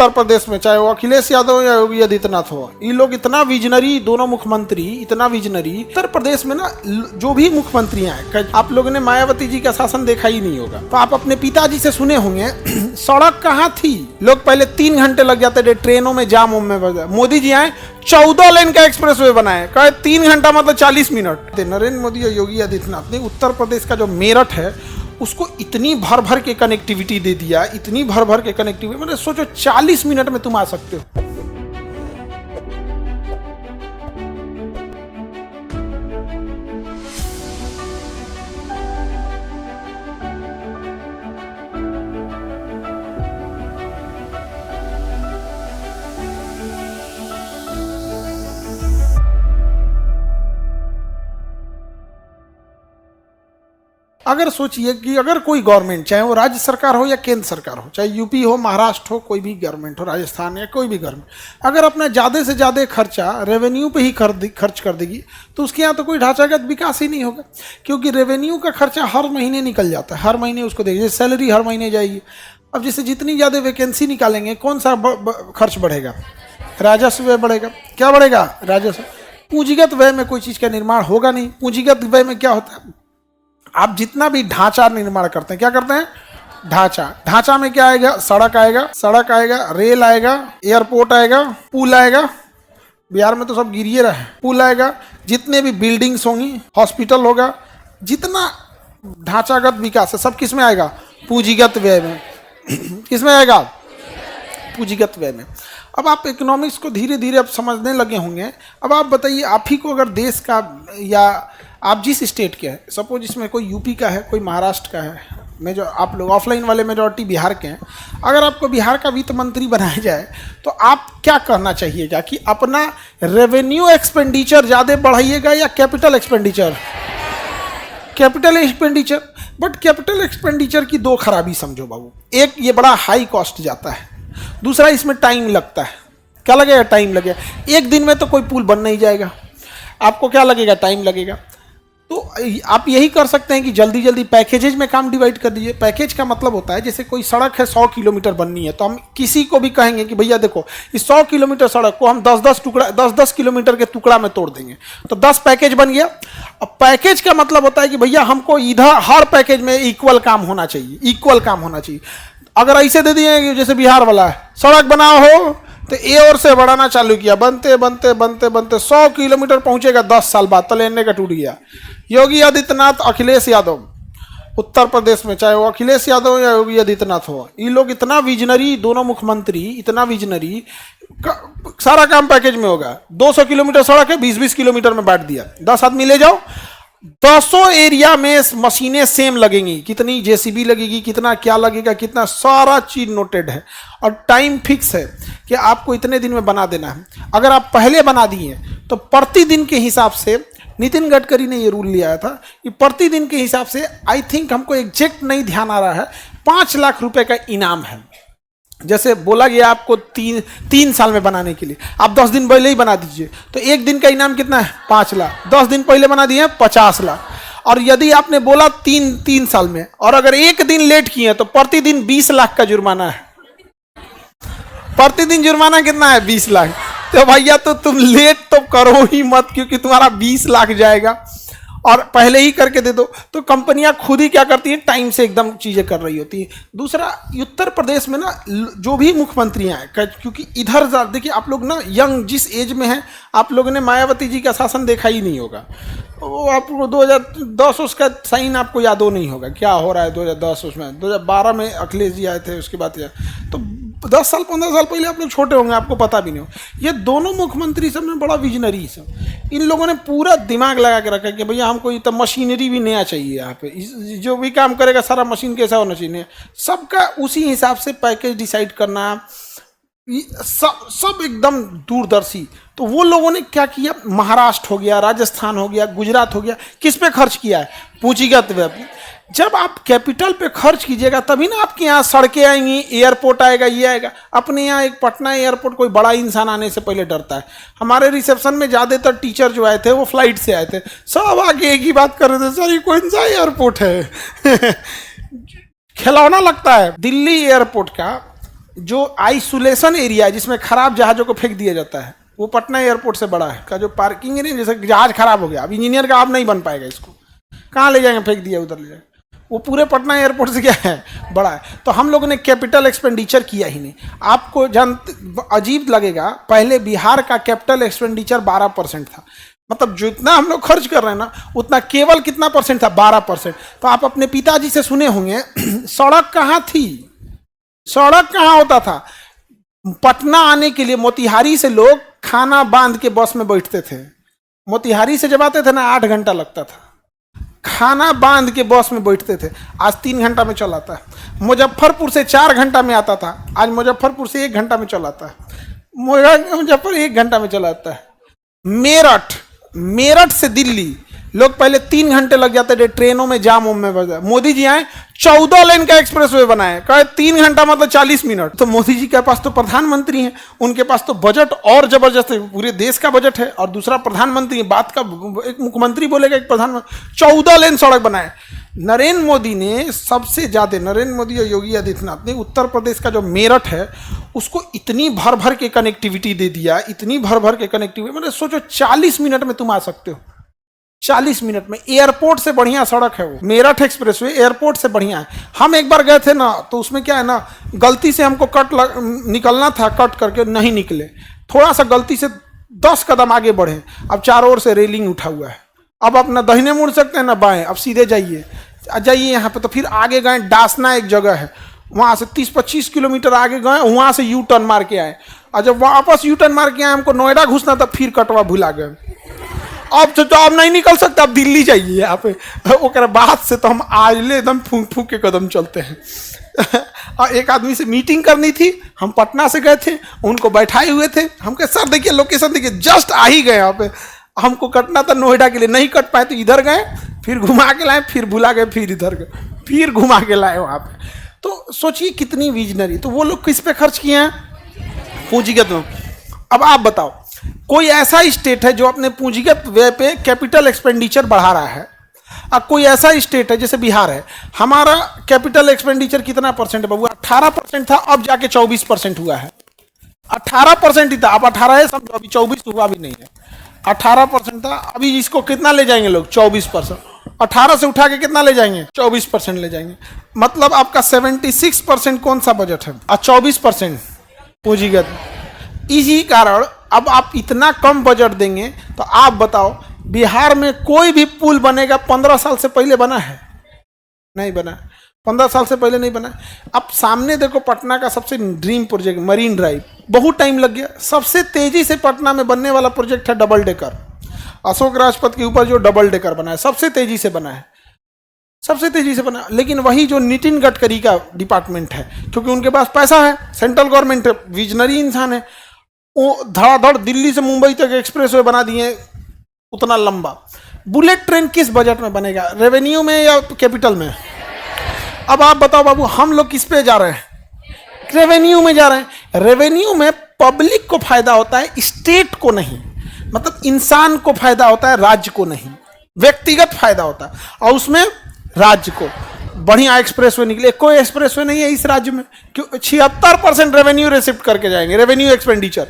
उत्तर प्रदेश में, चाहे वो अखिलेश यादव या योगी आदित्यनाथ हो, ये लोग इतना विजनरी, दोनों मुख्यमंत्री इतना विजनरी। उत्तर प्रदेश में ना जो भी मुख्यमंत्री हैं, आप लोगों ने मायावती जी का शासन देखा ही नहीं होगा, तो आप अपने पिताजी से सुने होंगे सड़क कहाँ थी, लोग पहले 3 घंटे लग जाते थे ट्रेनों में, जाम में। मोदी जी आए 14 लेन का एक्सप्रेस वे बनाए, कहे 3 घंटा मतलब 40 मिनट। नरेंद्र मोदी और योगी आदित्यनाथ ने उत्तर प्रदेश का जो मेरठ है उसको इतनी भर भर के कनेक्टिविटी दे दिया, इतनी भर भर के कनेक्टिविटी, मतलब सोचो 40 मिनट में तुम आ सकते हो। अगर सोचिए कि अगर कोई गवर्नमेंट, चाहे वो राज्य सरकार हो या केंद्र सरकार हो, चाहे यूपी हो, महाराष्ट्र हो, कोई भी गवर्नमेंट हो, राजस्थान या कोई भी गवर्नमेंट, अगर अपना ज़्यादा से ज़्यादा खर्चा रेवेन्यू पे ही खर्च कर देगी तो उसके यहाँ तो कोई ढांचागत विकास ही नहीं होगा, क्योंकि रेवेन्यू का खर्चा हर महीने निकल जाता है, हर महीने उसको देगी, जैसे सैलरी हर महीने जाएगी। अब जैसे जितनी ज़्यादा वैकेंसी निकालेंगे कौन सा खर्च बढ़ेगा, राजस्व व्यय बढ़ेगा। क्या बढ़ेगा? राजस्व। पूंजीगत व्यय में कोई चीज़ का निर्माण होगा नहीं। पूंजीगत व्यय में क्या होता है, आप जितना भी ढांचा निर्माण करते हैं, क्या करते हैं? ढांचा में क्या आएगा? सड़क आएगा, रेल आएगा, एयरपोर्ट आएगा, पुल आएगा। बिहार में तो सब गिरिए रहे। पुल आएगा, जितने भी बिल्डिंग्स होंगी, हॉस्पिटल होगा, जितना ढांचागत विकास है सब किस में आएगा? पूंजीगत व्यय में। किस में आएगा? पूंजीगत व्यय में। अब आप इकोनॉमिक्स को धीरे धीरे अब समझने लगे होंगे। अब आप बताइए, आप ही को अगर देश का, या आप जिस स्टेट के हैं, सपोज इसमें कोई यूपी का है, कोई महाराष्ट्र का है, मैं जो आप लोग ऑफलाइन वाले मेजॉरिटी बिहार के हैं, अगर आपको बिहार का वित्त मंत्री बनाया जाए तो आप क्या करना चाहिएगा कि अपना रेवेन्यू एक्सपेंडिचर ज़्यादा बढ़ाइएगा या capital expenditure? Capital expenditure. But capital expenditure की 2 खराबी समझो बाबू। एक, ये बड़ा हाई कॉस्ट जाता है। दूसरा, इसमें टाइम लगता है। क्या लगेगा? टाइम लगेगा। एक दिन में तो कोई पुल बन नहीं जाएगा, आपको क्या लगेगा? टाइम लगेगा। तो आप यही कर सकते हैं कि जल्दी जल्दी पैकेजेज में काम डिवाइड कर दीजिए। पैकेज का मतलब होता है, जैसे कोई सड़क है 100 किलोमीटर बननी है, तो हम किसी को भी कहेंगे कि भैया देखो, इस 100 किलोमीटर सड़क को हम 10-10 किलोमीटर के टुकड़ा में तोड़ देंगे, तो 10 पैकेज बन गया। अब पैकेज का मतलब होता है कि भैया हमको इधर हर पैकेज में इक्वल काम होना चाहिए। अगर ऐसे दे दिए जैसे बिहार वाला है, सड़क बनाओ हो, तो ए और से बढ़ाना चालू किया, बनते 100 किलोमीटर पहुंचेगा 10 साल बाद, तो लेने का टूट गया। योगी आदित्यनाथ, अखिलेश यादव, उत्तर प्रदेश में, चाहे वो अखिलेश यादव या योगी आदित्यनाथ हो, ये लोग इतना विजनरी, दोनों मुख्यमंत्री इतना विजनरी, सारा काम पैकेज में होगा। 200 किलोमीटर सड़क है, 20-20 किलोमीटर में बांट दिया, 10 आदमी ले जाओ, 200 एरिया में मशीनें सेम लगेंगी, कितनी जेसीबी लगेगी, कितना क्या लगेगा, कितना सारा चीज नोटेड है, और टाइम फिक्स है कि आपको इतने दिन में बना देना है। अगर आप पहले बना दिए तो प्रतिदिन के हिसाब से, नितिन गडकरी ने ये रूल लिया था कि प्रतिदिन के हिसाब से, आई थिंक हमको एग्जैक्ट नहीं ध्यान आ रहा है, 5 लाख रुपए का इनाम है। जैसे बोला गया आपको 3 साल में बनाने के लिए, आप 10 दिन पहले ही बना दीजिए, तो एक दिन का इनाम कितना है? 5 लाख। 10 दिन पहले बना दिए 50 लाख। और यदि आपने बोला 3 साल में, और अगर एक दिन लेट किए तो प्रतिदिन 20 लाख का जुर्माना है। प्रतिदिन जुर्माना कितना है? 20 लाख। तो भैया तो तुम लेट तो करो ही मत, क्योंकि तुम्हारा 20 लाख जाएगा, और पहले ही करके दे दो। तो कंपनियां खुद ही क्या करती हैं? टाइम से एकदम चीजें कर रही होती हैं। दूसरा, उत्तर प्रदेश में ना जो भी मुख्यमंत्री हैं, क्योंकि इधर देखिए, आप लोग ना यंग जिस एज में हैं, आप लोगों ने मायावती जी का शासन देखा ही नहीं होगा। वो आपको 2010 उसका साइन आपको याद हो नहीं होगा, क्या हो रहा है 2010 उसमें। 2012 में अखिलेश जी आए थे, उसके बाद तो 10 साल 15 साल पहले आप लोग छोटे होंगे, आपको पता भी नहीं हो। ये दोनों मुख्यमंत्री सब में बड़ा विजनरी सब, इन लोगों ने पूरा दिमाग लगा के रखा कि भैया हमको ये तो मशीनरी भी नया चाहिए, यहाँ पे जो भी काम करेगा सारा मशीन कैसा होना चाहिए, सबका उसी हिसाब से पैकेज डिसाइड करना, सब एकदम दूरदर्शी। तो वो लोगों ने क्या किया? महाराष्ट्र हो गया, राजस्थान हो गया, गुजरात हो गया, किस पे खर्च किया है? पूंजीगत व्यय। जब आप कैपिटल पे खर्च कीजिएगा तभी ना आपके यहाँ सड़कें आएंगी, एयरपोर्ट आएगा, ये आएगा। अपने यहाँ एक पटना एयरपोर्ट कोई बड़ा इंसान आने से पहले डरता है। हमारे रिसेप्शन में ज़्यादातर टीचर जो आए थे वो फ्लाइट से आए थे, सब आके एक ही बात कर रहे थे, सर ये कौन सा एयरपोर्ट है? खिलौना लगता है। दिल्ली एयरपोर्ट का जो आइसोलेशन एरिया जिसमें खराब जहाज़ों को फेंक दिया जाता है वो पटना एयरपोर्ट से बड़ा है। का जो पार्किंग एरिया, जैसे जहाज़ खराब हो गया, अब इंजीनियर का आप नहीं बन पाएगा, इसको कहाँ ले जाएंगे, फेंक दिया उधर ले जाएंगे, वो पूरे पटना एयरपोर्ट से क्या है, बड़ा है। तो हम लोगों ने कैपिटल एक्सपेंडिचर किया ही नहीं। आपको अजीब लगेगा, पहले बिहार का कैपिटल एक्सपेंडिचर 12% था, मतलब जितना हम लोग खर्च कर रहे हैं ना उतना केवल कितना परसेंट था, 12%। तो आप अपने पिताजी से सुने होंगे सड़क कहाँ थी, सड़क कहाँ होता था। पटना आने के लिए मोतिहारी से लोग खाना बांध के बस में बैठते थे, मोतिहारी से जब आते थे ना 8 घंटा लगता था, खाना बांध के बस में बैठते थे। आज 3 घंटा में चल आता है। मुजफ्फरपुर से 4 घंटा में आता था, आज मुजफ्फरपुर से 1 घंटा में चल आता है। मुजफ्फर 1 घंटा में चल आता है। मेरठ से दिल्ली लोग पहले 3 घंटे लग जाते थे ट्रेनों में, जाम में बजा। मोदी जी आए 14 लेन का एक्सप्रेसवे बनाए, कहे 3 घंटा मतलब 40 मिनट। तो मोदी जी के पास तो प्रधानमंत्री हैं, उनके पास तो बजट और जबरदस्त है, पूरे देश का बजट है, और दूसरा प्रधानमंत्री है। बात का एक मुख्यमंत्री बोलेगा, एक प्रधानमंत्री, 14 लेन सड़क बनाए। नरेंद्र मोदी ने सबसे ज्यादा, नरेंद्र मोदी और योगी आदित्यनाथ ने उत्तर प्रदेश का जो मेरठ है उसको इतनी भर भर के कनेक्टिविटी दे दिया, इतनी भर भर के कनेक्टिविटी, मतलब सोचो 40 मिनट में तुम आ सकते हो, 40 मिनट में। एयरपोर्ट से बढ़िया सड़क है वो, मेरठ एक्सप्रेसवे एयरपोर्ट से बढ़िया है। हम एक बार गए थे ना, तो उसमें क्या है ना, गलती से हमको निकलना था, कट करके नहीं निकले, थोड़ा सा गलती से 10 कदम आगे बढ़े। अब चारों ओर से रेलिंग उठा हुआ है, अब आप ना दाहिने मुड़ सकते हैं ना बाएं, अब सीधे जाइए यहाँ पे। तो फिर आगे गए, डासना एक जगह है, वहां से 30-25 किलोमीटर आगे गए, वहां से यू टर्न मार के आए, और जब वापस यू टर्न मार के आए, हमको नोएडा घुसना था, फिर कटवा भुला गए। अब तो आप नहीं निकल सकते, आप दिल्ली जाइए यहाँ पे। ओकर बाद से तो हम आज ले एकदम फूंक फूंक के कदम चलते हैं। और एक आदमी से मीटिंग करनी थी, हम पटना से गए थे, उनको बैठाए हुए थे, हम कहे सर देखिए लोकेशन देखिए, जस्ट आ ही गए यहाँ पे, हमको कटना था नोएडा के लिए, नहीं कट पाए तो इधर गए, फिर घुमा के लाए, फिर भुला गए, फिर इधर गए, फिर घुमा के लाए वहाँ पे। तो सोचिए कितनी विजनरी। तो वो लोग किस पे खर्च किए हैं, पूंजीगत में। अब आप बताओ, कोई ऐसा स्टेट है जो अपने पूंजीगत व्यय पे कैपिटल एक्सपेंडिचर बढ़ा रहा है? अब कोई ऐसा स्टेट है जैसे बिहार है, हमारा कैपिटल एक्सपेंडिचर कितना परसेंट है बाबू? 18% था, अब जाके 24% हुआ है। 18% ही था, अब 18 है समझो, अभी 24 हुआ भी नहीं है। 18% था, अभी इसको कितना ले जाएंगे लोग? 24%। 18 से उठा के कितना ले जाएंगे? 24% ले जाएंगे। मतलब आपका 76% कौन सा बजट है और 24% पूंजीगत। इसी कारण अब आप इतना कम बजट देंगे, तो आप बताओ बिहार में कोई भी पुल बनेगा 15 साल से पहले बना है? नहीं बना, 15 साल से पहले नहीं बना। अब सामने देखो, पटना का सबसे ड्रीम प्रोजेक्ट मरीन ड्राइव, बहुत टाइम लग गया। सबसे तेजी से पटना में बनने वाला प्रोजेक्ट है डबल डेकर, अशोक राजपथ के ऊपर जो डबल डेकर बना है, सबसे तेजी से बना है, सबसे तेजी से बना। लेकिन वही जो नितिन गडकरी का डिपार्टमेंट है, क्योंकि उनके पास पैसा है, सेंट्रल गवर्नमेंट विजनरी इंसान है, वो धड़ाधड़ दिल्ली से मुंबई तक एक्सप्रेसवे बना दिए उतना लंबा। बुलेट ट्रेन किस बजट में बनेगा, रेवेन्यू में या कैपिटल में? अब आप बताओ बाबू, हम लोग किस पे जा रहे हैं? रेवेन्यू में जा रहे हैं। रेवेन्यू में पब्लिक को फायदा होता है, स्टेट को नहीं, मतलब इंसान को फायदा होता है, राज्य को नहीं, व्यक्तिगत फायदा होता है। और उसमें राज्य को बढ़िया एक्सप्रेसवे निकले। कोई एक्सप्रेसवे नहीं है इस राज्य में, क्यों? 76% रेवेन्यू रिसिप्ट करके जाएंगे, रेवेन्यू एक्सपेंडिचर।